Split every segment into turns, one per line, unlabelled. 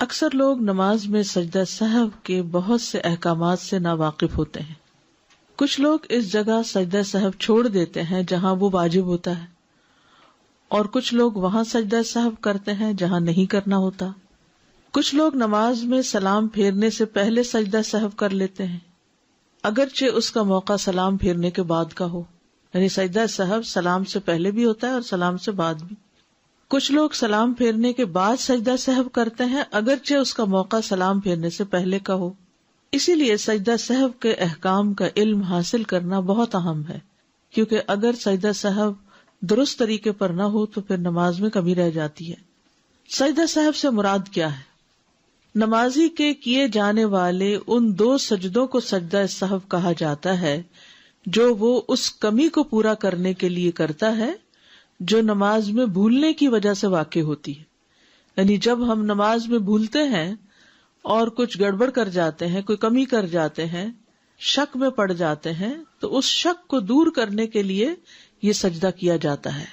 اکثر لوگ نماز میں سجدہ سہو کے بہت سے احکامات سے ناواقف ہوتے ہیں. کچھ لوگ اس جگہ سجدہ سہو چھوڑ دیتے ہیں جہاں وہ واجب ہوتا ہے، اور کچھ لوگ وہاں سجدہ سہو کرتے ہیں جہاں نہیں کرنا ہوتا. کچھ لوگ نماز میں سلام پھیرنے سے پہلے سجدہ سہو کر لیتے ہیں، اگرچہ اس کا موقع سلام پھیرنے کے بعد کا ہو. یعنی سجدہ سہو سلام سے پہلے بھی ہوتا ہے اور سلام سے بعد بھی. کچھ لوگ سلام پھیرنے کے بعد سجدہ سہو کرتے ہیں، اگرچہ اس کا موقع سلام پھیرنے سے پہلے کا ہو. اسی لیے سجدہ سہو کے احکام کا علم حاصل کرنا بہت اہم ہے، کیونکہ اگر سجدہ سہو درست طریقے پر نہ ہو تو پھر نماز میں کمی رہ جاتی ہے. سجدہ سہو سے مراد کیا ہے؟ نمازی کے کیے جانے والے ان 2 سجدوں کو سجدہ سہو کہا جاتا ہے جو وہ اس کمی کو پورا کرنے کے لیے کرتا ہے جو نماز میں بھولنے کی وجہ سے واقع ہوتی ہے. یعنی جب ہم نماز میں بھولتے ہیں اور کچھ گڑبڑ کر جاتے ہیں، کوئی کمی کر جاتے ہیں، شک میں پڑ جاتے ہیں، تو اس شک کو دور کرنے کے لیے یہ سجدہ کیا جاتا ہے.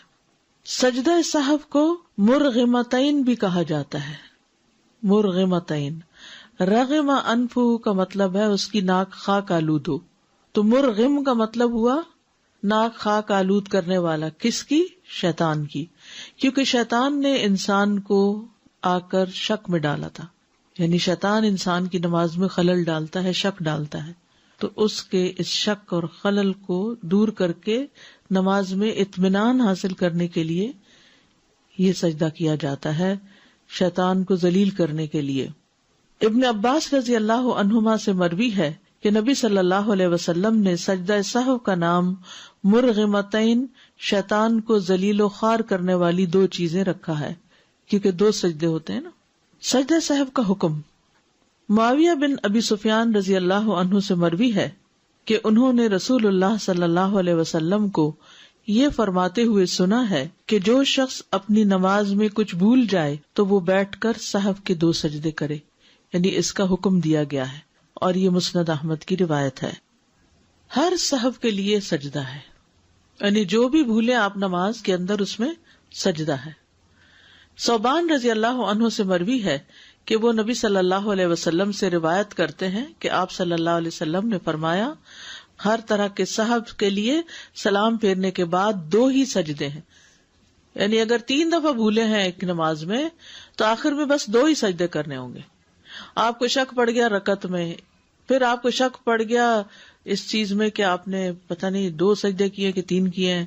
سجدہ سہو کو مرغمتین بھی کہا جاتا ہے. مرغمتین، رغم انفہ کا مطلب ہے اس کی ناک خاک آلود ہو، تو مرغم کا مطلب ہوا ناک خاک آلود کرنے والا. کس کی؟ شیطان کی، کیونکہ شیطان نے انسان کو آ کر شک میں ڈالا تھا. یعنی شیطان انسان کی نماز میں خلل ڈالتا ہے، شک ڈالتا ہے، تو اس کے اس شک اور خلل کو دور کر کے نماز میں اطمینان حاصل کرنے کے لیے یہ سجدہ کیا جاتا ہے، شیطان کو ذلیل کرنے کے لیے. ابن عباس رضی اللہ عنہما سے مروی ہے کہ نبی صلی اللہ علیہ وسلم نے سجدہ سہو کا نام مرغمتین، شیطان کو ذلیل و خوار کرنے والی 2 چیزیں رکھا ہے، کیونکہ 2 سجدے ہوتے ہیں نا. سجدہ سہو کا حکم. معاویہ بن ابی سفیان رضی اللہ عنہ سے مروی ہے کہ انہوں نے رسول اللہ صلی اللہ علیہ وسلم کو یہ فرماتے ہوئے سنا ہے کہ جو شخص اپنی نماز میں کچھ بھول جائے تو وہ بیٹھ کر سہو کے 2 سجدے کرے. یعنی اس کا حکم دیا گیا ہے، اور یہ مسند احمد کی روایت ہے. ہر سہو کے لیے سجدہ ہے، یعنی جو بھی بھولے آپ نماز کے اندر اس میں سجدہ ہے. ثوبان رضی اللہ عنہ سے مروی ہے کہ وہ نبی صلی اللہ علیہ وسلم سے روایت کرتے ہیں کہ آپ صلی اللہ علیہ وسلم نے فرمایا، ہر طرح کے سہو کے لیے سلام پھیرنے کے بعد 2 ہی سجدے ہیں. یعنی اگر 3 دفعہ بھولے ہیں ایک نماز میں تو آخر میں بس 2 ہی سجدے کرنے ہوں گے. آپ کو شک پڑ گیا رکعت میں، پھر آپ کو شک پڑ گیا اس چیز میں کہ آپ نے پتہ نہیں 2 سجدے کیے کہ 3 کیے ہیں،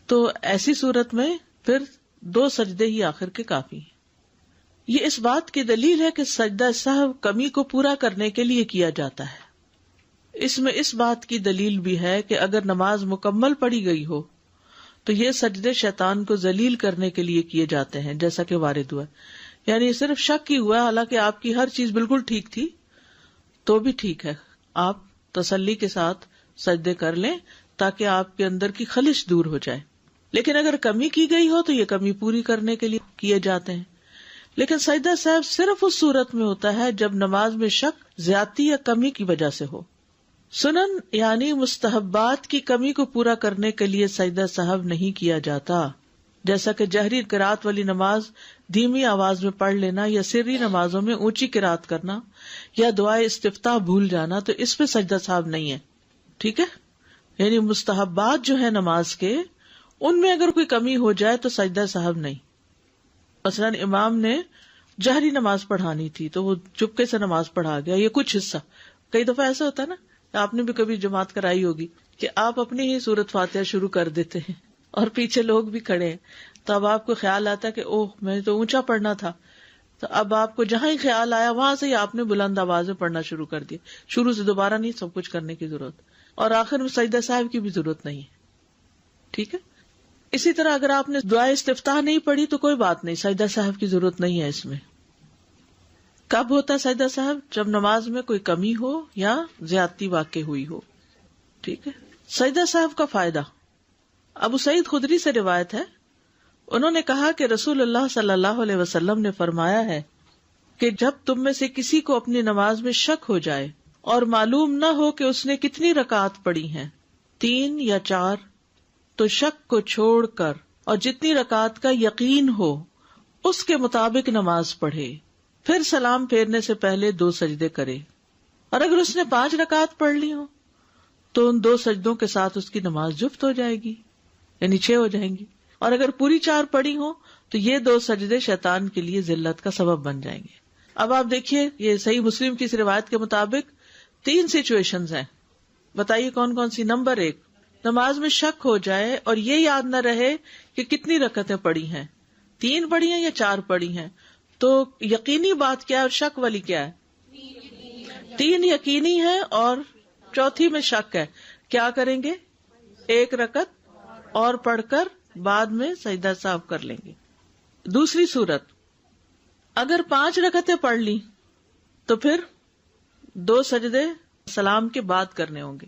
تو ایسی صورت میں پھر 2 سجدے ہی آخر کے کافی ہیں. یہ اس بات کی دلیل ہے کہ سجدہ سہو کمی کو پورا کرنے کے لیے کیا جاتا ہے. اس میں اس بات کی دلیل بھی ہے کہ اگر نماز مکمل پڑھی گئی ہو تو یہ سجدے شیطان کو ذلیل کرنے کے لیے کیے جاتے ہیں، جیسا کہ وارد ہوا. یعنی صرف شک ہی ہوا، حالانکہ آپ کی ہر چیز بالکل ٹھیک تھی تو بھی ٹھیک ہے، آپ تسلی کے ساتھ سجدے کر لیں تاکہ آپ کے اندر کی خلش دور ہو جائے. لیکن اگر کمی کی گئی ہو تو یہ کمی پوری کرنے کے لیے کیے جاتے ہیں. لیکن سجدہ سہو صرف اس صورت میں ہوتا ہے جب نماز میں شک زیادتی یا کمی کی وجہ سے ہو. سنن یعنی مستحبات کی کمی کو پورا کرنے کے لیے سجدہ سہو نہیں کیا جاتا، جیسا کہ جہری قرات والی نماز دھیمی آواز میں پڑھ لینا، یا سری نمازوں میں اونچی قرات کرنا، یا دعائے استفتاح بھول جانا، تو اس پہ سجدہ سہو نہیں ہے. ٹھیک ہے، یعنی مستحبات جو ہے نماز کے، ان میں اگر کوئی کمی ہو جائے تو سجدہ سہو نہیں. مثلا امام نے جہری نماز پڑھانی تھی تو وہ چپکے سے نماز پڑھا گیا، یہ کچھ حصہ. کئی دفعہ ایسا ہوتا ہے نا، آپ نے بھی کبھی جماعت کرائی ہوگی کہ آپ اپنی ہی سورت فاتحہ شروع کر دیتے ہیں اور پیچھے لوگ بھی کھڑے ہیں، تو اب آپ کو خیال آتا ہے کہ اوہ میں تو اونچا پڑھنا تھا، تو اب آپ کو جہاں ہی خیال آیا وہاں سے ہی آپ نے بلند آواز میں پڑھنا شروع کر دیا. شروع سے دوبارہ نہیں سب کچھ کرنے کی ضرورت، اور آخر میں سجدہ سہو کی بھی ضرورت نہیں ہے. ٹھیک ہے. اسی طرح اگر آپ نے دعائے استفتاح نہیں پڑھی تو کوئی بات نہیں، سجدہ سہو کی ضرورت نہیں ہے اس میں. کب ہوتا ہے سجدہ سہو؟ جب نماز میں کوئی کمی ہو یا زیادتی واقع ہوئی ہو. ٹھیک ہے. سجدہ سہو کا فائدہ. ابو سعید خدری سے روایت ہے، انہوں نے کہا کہ رسول اللہ صلی اللہ علیہ وسلم نے فرمایا ہے کہ جب تم میں سے کسی کو اپنی نماز میں شک ہو جائے اور معلوم نہ ہو کہ اس نے کتنی رکعات پڑھی ہیں، 3 یا 4، تو شک کو چھوڑ کر اور جتنی رکعات کا یقین ہو اس کے مطابق نماز پڑھے. پھر سلام پھیرنے سے پہلے 2 سجدے کرے، اور اگر اس نے 5 رکعت پڑھ لی ہو تو ان 2 سجدوں کے ساتھ اس کی نماز جفت ہو جائے گی، یعنی 6 ہو جائیں گی، اور اگر پوری 4 پڑھی ہو تو یہ 2 سجدے شیطان کے لیے ذلت کا سبب بن جائیں گے۔ اب آپ دیکھیے، یہ صحیح مسلم کی اس روایت کے مطابق 3 سچویشنز ہیں، بتائیے کون کون سی۔ نمبر 1، نماز میں شک ہو جائے اور یہ یاد نہ رہے کہ کتنی رکعتیں پڑھی ہیں، 3 پڑھی ہیں یا 4 پڑھی ہیں، تو یقینی بات کیا ہے اور شک والی کیا ہے؟ 3 یقینی ہے اور چوتھی میں شک ہے، کیا کریں گے؟ 1 رکعت اور پڑھ کر بعد میں سجدہ سہو کر لیں گے۔ دوسری صورت، اگر 5 رکعتیں پڑھ لی تو پھر 2 سجدے سلام کے بعد کرنے ہوں گے۔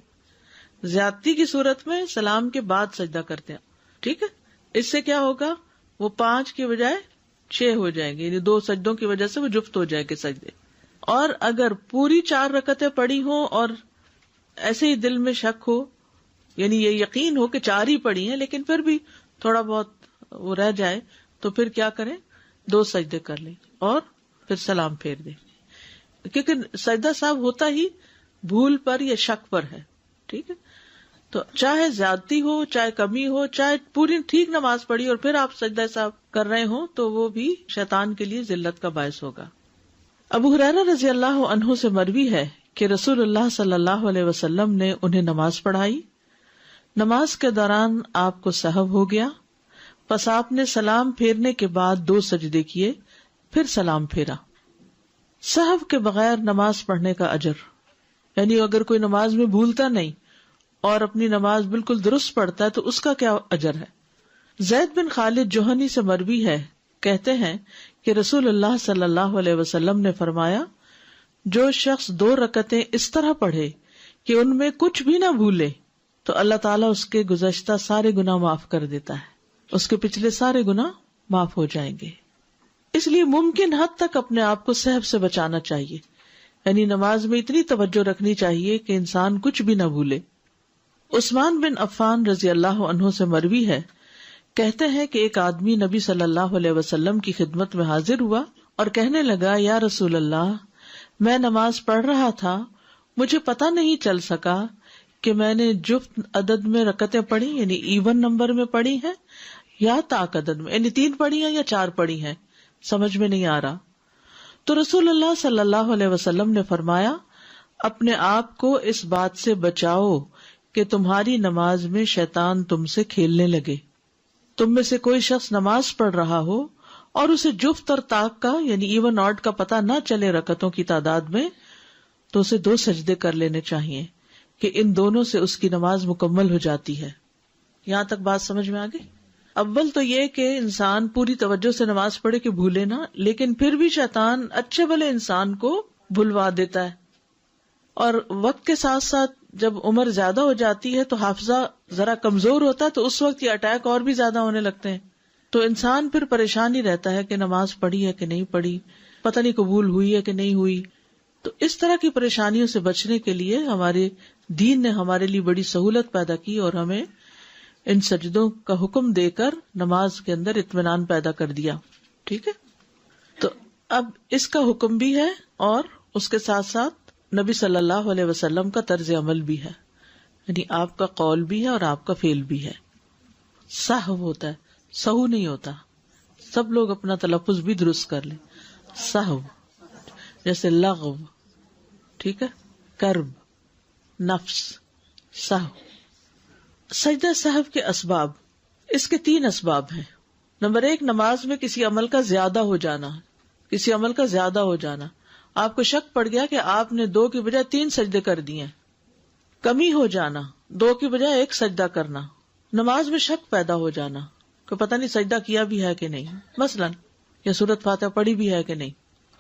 زیادتی کی صورت میں سلام کے بعد سجدہ کرتے ہیں، ٹھیک ہے؟ اس سے کیا ہوگا؟ وہ 5 کی بجائے 6 ہو جائیں گے، یعنی 2 سجدوں کی وجہ سے وہ جفت ہو جائے گے سجدے۔ اور اگر پوری 4 رکعتیں پڑھی ہوں اور ایسے ہی دل میں شک ہو، یعنی یہ یقین ہو کہ 4 ہی پڑھی ہیں لیکن پھر بھی تھوڑا بہت وہ رہ جائے، تو پھر کیا کریں؟ 2 سجدے کر لیں اور پھر سلام پھیر دیں، کیونکہ سجدہ صاحب ہوتا ہی بھول پر یا شک پر ہے، ٹھیک ہے؟ تو چاہے زیادتی ہو، چاہے کمی ہو، چاہے پوری ٹھیک نماز پڑھی اور پھر آپ سجدہ صاحب کر رہے ہوں تو وہ بھی شیطان کے لیے ذلت کا باعث ہوگا۔ ابو ہریرہ رضی اللہ عنہ سے مروی ہے کہ رسول اللہ صلی اللہ علیہ وسلم نے انہیں نماز پڑھائی، نماز کے دوران آپ کو سہو ہو گیا، پس آپ نے سلام پھیرنے کے بعد 2 سجدے کیے، پھر سلام پھیرا۔ سہو کے بغیر نماز پڑھنے کا اجر، یعنی اگر کوئی نماز میں بھولتا نہیں اور اپنی نماز بالکل درست پڑھتا ہے تو اس کا کیا اجر ہے؟ زید بن خالد جوہنی سے مروی ہے، کہتے ہیں کہ رسول اللہ صلی اللہ علیہ وسلم نے فرمایا، جو شخص 2 رکعتیں اس طرح پڑھے کہ ان میں کچھ بھی نہ بھولے تو اللہ تعالیٰ اس کے گزشتہ سارے گناہ معاف کر دیتا ہے، اس کے پچھلے سارے گناہ معاف ہو جائیں گے۔ اس لیے ممکن حد تک اپنے آپ کو سہو سے بچانا چاہیے، یعنی نماز میں اتنی توجہ رکھنی چاہیے کہ انسان کچھ بھی نہ بھولے۔ عثمان بن عفان رضی اللہ عنہ سے مروی ہے، کہتے ہیں کہ ایک آدمی نبی صلی اللہ علیہ وسلم کی خدمت میں حاضر ہوا اور کہنے لگا، یا رسول اللہ، میں نماز پڑھ رہا تھا، مجھے پتہ نہیں چل سکا کہ میں نے جفت عدد میں رکعتیں پڑھی، یعنی ایون نمبر میں پڑھی ہیں یا طاق عدد میں، یعنی 3 پڑھی ہیں یا 4 پڑھی ہیں، سمجھ میں نہیں آ رہا۔ تو رسول اللہ صلی اللہ علیہ وسلم نے فرمایا، اپنے آپ کو اس بات سے بچاؤ کہ تمہاری نماز میں شیطان تم سے کھیلنے لگے۔ تم میں سے کوئی شخص نماز پڑھ رہا ہو اور اسے جفت اور طاق کا یعنی ایون آڈ کا پتہ نہ چلے رکعتوں کی تعداد میں، تو اسے 2 سجدے کر لینے چاہیے کہ ان دونوں سے اس کی نماز مکمل ہو جاتی ہے۔ یہاں تک بات سمجھ میں آ گئی؟ اول تو یہ کہ انسان پوری توجہ سے نماز پڑھے کہ بھولے نہ، لیکن پھر بھی شیطان اچھے بھلے انسان کو بھلوا دیتا ہے، اور وقت کے ساتھ ساتھ جب عمر زیادہ ہو جاتی ہے تو حافظہ ذرا کمزور ہوتا ہے، تو اس وقت یہ اٹیک اور بھی زیادہ ہونے لگتے ہیں، تو انسان پھر پریشان ہی رہتا ہے کہ نماز پڑھی ہے کہ نہیں پڑھی، پتہ نہیں قبول ہوئی ہے کہ نہیں ہوئی۔ تو اس طرح کی پریشانیوں سے بچنے کے لیے ہمارے دین نے ہمارے لیے بڑی سہولت پیدا کی اور ہمیں ان سجدوں کا حکم دے کر نماز کے اندر اطمینان پیدا کر دیا، ٹھیک ہے؟ تو اب اس کا حکم بھی ہے اور اس کے ساتھ ساتھ نبی صلی اللہ علیہ وسلم کا طرز عمل بھی ہے، یعنی آپ کا قول بھی ہے اور آپ کا فعل بھی ہے۔ سہو ہوتا ہے، سہو نہیں ہوتا، سب لوگ اپنا تلفظ بھی درست کر لیں۔ سہو جیسے لغو، ٹھیک ہے، کرب، نفس، سہو۔ سجدہ سہو کے اسباب، اس کے 3 اسباب ہیں۔ نمبر 1، نماز میں کسی عمل کا زیادہ ہو جانا، کسی عمل کا زیادہ ہو جانا۔ آپ کو شک پڑ گیا کہ آپ نے 2 کی بجائے 3 سجدے کر دیے۔ کمی ہو جانا، 2 کی بجائے 1 سجدہ کرنا۔ نماز میں شک پیدا ہو جانا کہ پتہ نہیں سجدہ کیا بھی ہے کہ نہیں، مثلا یا سورۃ فاتحہ پڑھی بھی ہے کہ نہیں،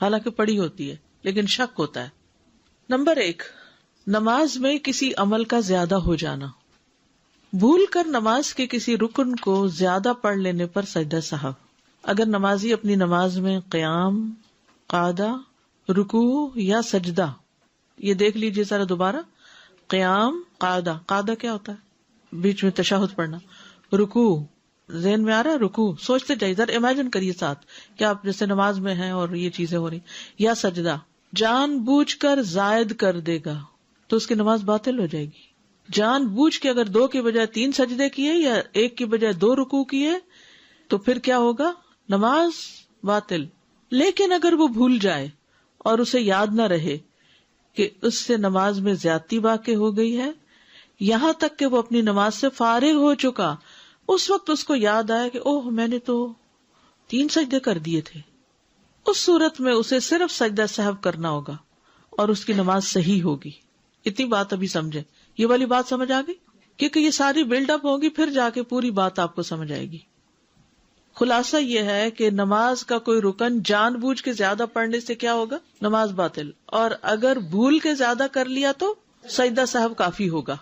حالانکہ پڑھی ہوتی ہے لیکن شک ہوتا ہے۔ نمبر 1، نماز میں کسی عمل کا زیادہ ہو جانا، بھول کر نماز کے کسی رکن کو زیادہ پڑھ لینے پر سجدہ سہو۔ اگر نمازی اپنی نماز میں قیام، قعدہ، رکوع یا سجدہ، یہ دیکھ لیجیے ذرا دوبارہ، قیام، قعدہ، قعدہ کیا ہوتا ہے؟ بیچ میں تشہد پڑھنا، رکوع ذہن میں آ رہا ہے؟ رکوع سوچتے جائیے، ذرا امیجن کریے ساتھ کہ آپ جیسے نماز میں ہیں اور یہ چیزیں ہو رہی، یا سجدہ جان بوجھ کر زائد کر دے گا تو اس کی نماز باطل ہو جائے گی. جان بوجھ کے اگر 2 کی بجائے 3 سجدے کیے یا 1 کی بجائے 2 رکوع کیے تو پھر کیا ہوگا؟ نماز باطل. لیکن اگر وہ بھول جائے اور اسے یاد نہ رہے کہ اس سے نماز میں زیادتی واقع ہو گئی ہے، یہاں تک کہ وہ اپنی نماز سے فارغ ہو چکا، اس وقت اس کو یاد آیا کہ اوہ میں نے تو 3 سجدے کر دیے تھے، اس صورت میں اسے صرف سجدہ سہو کرنا ہوگا اور اس کی نماز صحیح ہوگی. اتنی بات ابھی سمجھے، یہ والی بات سمجھ آ گئی؟ کیونکہ یہ ساری بلڈ اپ ہوگی، پھر جا کے پوری بات آپ کو سمجھ آئے گی. خلاصہ یہ ہے کہ نماز کا کوئی رکن جان بوجھ کے زیادہ پڑھنے سے کیا ہوگا؟ نماز باطل. اور اگر بھول کے زیادہ کر لیا تو سجدہ سہو کافی ہوگا.